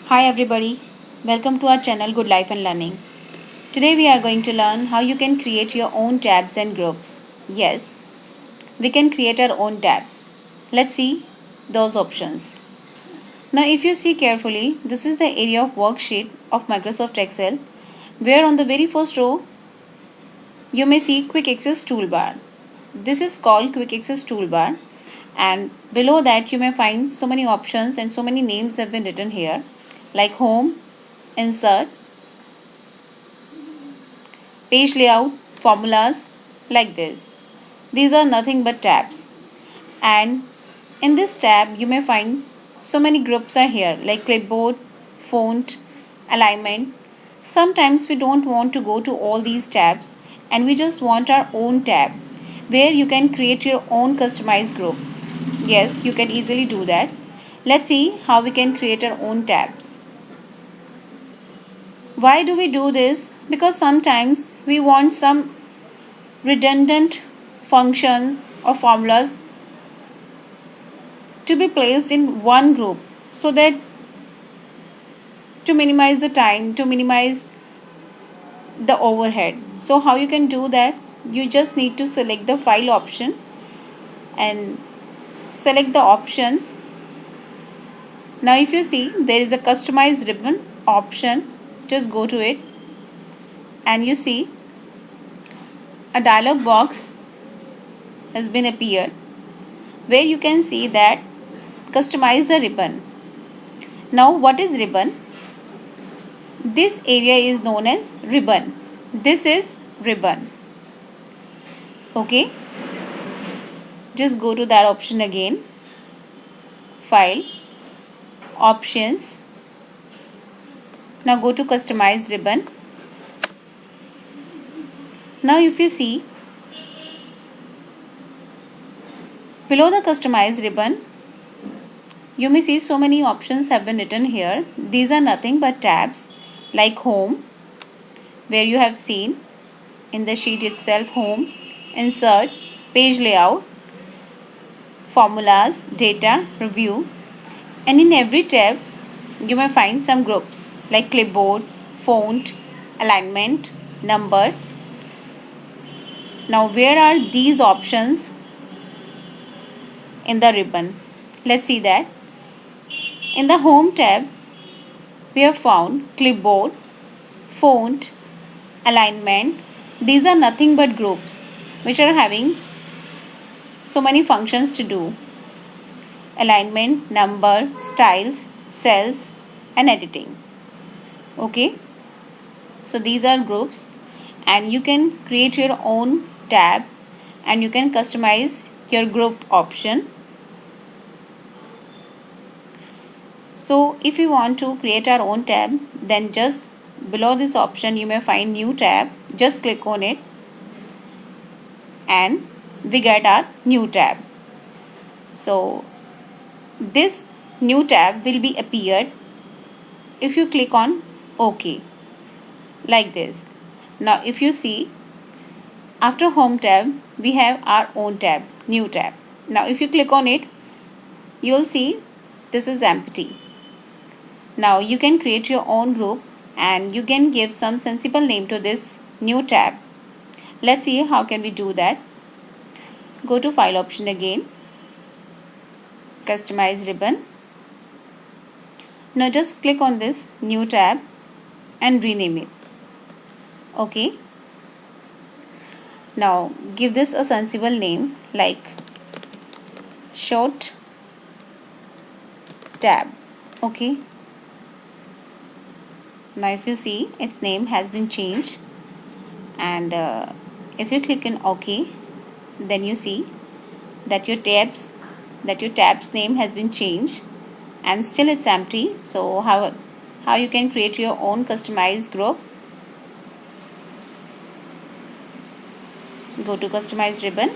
Hi everybody, welcome to our channel Good Life and Learning. Today we are going to learn how you can create your own tabs and groups. Yes, we can create our own tabs. Let's see those options. Now if you see carefully, this is the area of worksheet of Microsoft Excel where on the very first row you may see Quick Access Toolbar. This is called Quick Access Toolbar and below that you may find so many options and so many names have been written here like Home, Insert, page layout, formulas like this. These are nothing but tabs. And in this tab you may find so many groups are here like clipboard, font, alignment. Sometimes we don't want to go to all these tabs and we just want our own tab where you can create your own customized group. Yes, you can easily do that. Let's see how we can create our own tabs. Why do we do this? Because sometimes we want some redundant functions or formulas to be placed in one group so that to minimize the time, to minimize the overhead. So how you can do that? You just need to select the file option and select the options. Now if you see there is a customize ribbon option, just go to it and you see a dialog box has been appeared where you can see that customize the ribbon. Now what is ribbon? This area is known as ribbon. This is ribbon. Okay. Just go to that option again. File. Options. Now go to customize ribbon. Now if you see below the customize ribbon, you may see so many options have been written here. These are nothing but tabs like home where you have seen in the sheet itself home, insert, page layout, formulas, data, review, and in every tab you may find some groups like clipboard, font, alignment, number. Now where are these options in the ribbon? Let's see that. In the home tab we have found clipboard, font, alignment. These are nothing but groups which are having so many functions to do. Alignment, number, styles, cells and editing. Okay. So these are groups and you can create your own tab and you can customize your group option. So if you want to create our own tab, then just below this option you may find new tab. Just click on it and we get our new tab. So this new tab will be appeared if you click on OK like this. Now if you see after home tab we have our own tab, new tab. Now if you click on it you will see this is empty. Now you can create your own group and you can give some sensible name to this new tab. Let's see how can we do that. Go to file option again, customize ribbon. Now just click on this new tab and rename it. Okay. Now give this a sensible name like short tab. Okay. Now if you see its name has been changed and if you click on OK, then you see that your tab's name has been changed and still it's empty. So how you can create your own customized group? Go to customize ribbon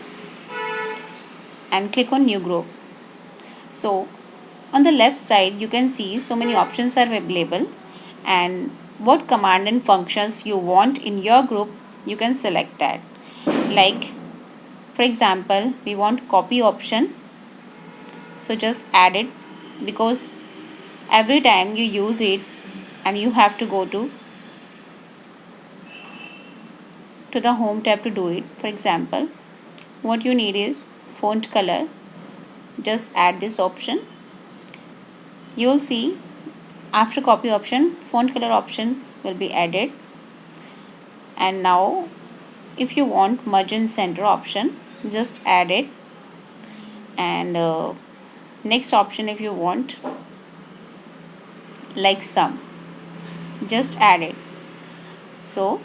and click on new group. So on the left side you can see so many options are available and what command and functions you want in your group you can select that. Like for example we want copy option, so just add it because every time you use it and you have to go to the home tab to do it. For example, what you need is font color. Just add this option. You will see after copy option, font color option will be added. And now if you want merge and center option, just add it. And next option, if you want like sum, just add it. So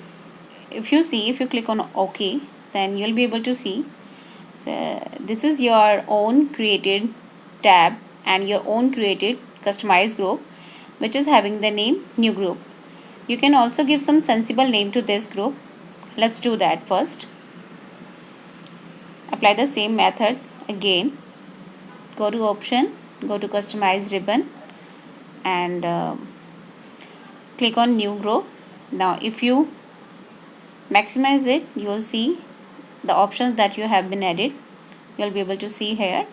if you click on OK, then you'll be able to see, so this is your own created tab and your own created customized group, which is having the name new group. You can also give some sensible name to this group. Let's do that first. Apply the same method again. Go to option, go to customize ribbon, and click on new group. Now if you maximize it, you will see the options that you have been added. You'll be able to see here.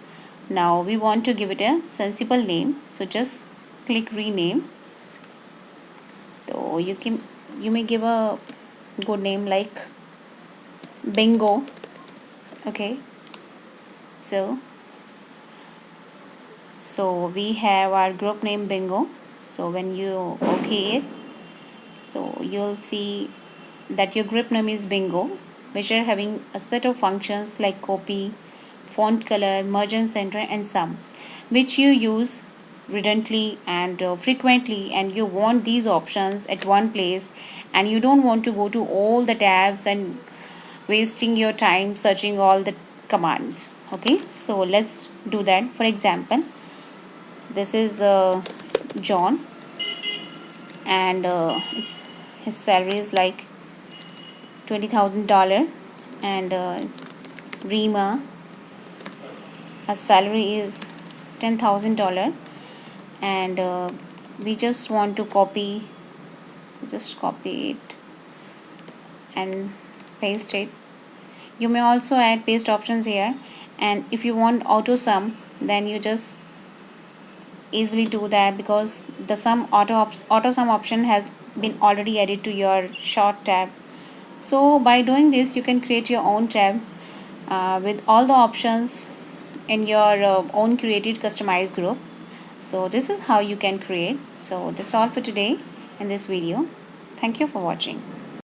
Now we want to give it a sensible name, so just click rename. So you may give a good name like bingo. Okay, so we have our group name bingo. So when you okay it, so you'll see that your group name is bingo, which are having a set of functions like copy, font color, merge and center, and sum, which you use redundantly and frequently, and you want these options at one place, and you don't want to go to all the tabs and wasting your time searching all the commands. Okay, so let's do that. For example, this is John, and his salary is like $20,000, and it's Rima, her salary is $10,000, and we just want to copy it and paste it. You may also add paste options here, and if you want auto sum, then you just easily do that, because the auto sum option has been already added to your short tab. So by doing this, you can create your own tab with all the options in your own created customized group. So this is how you can create. So that's all for today in this video. Thank you for watching.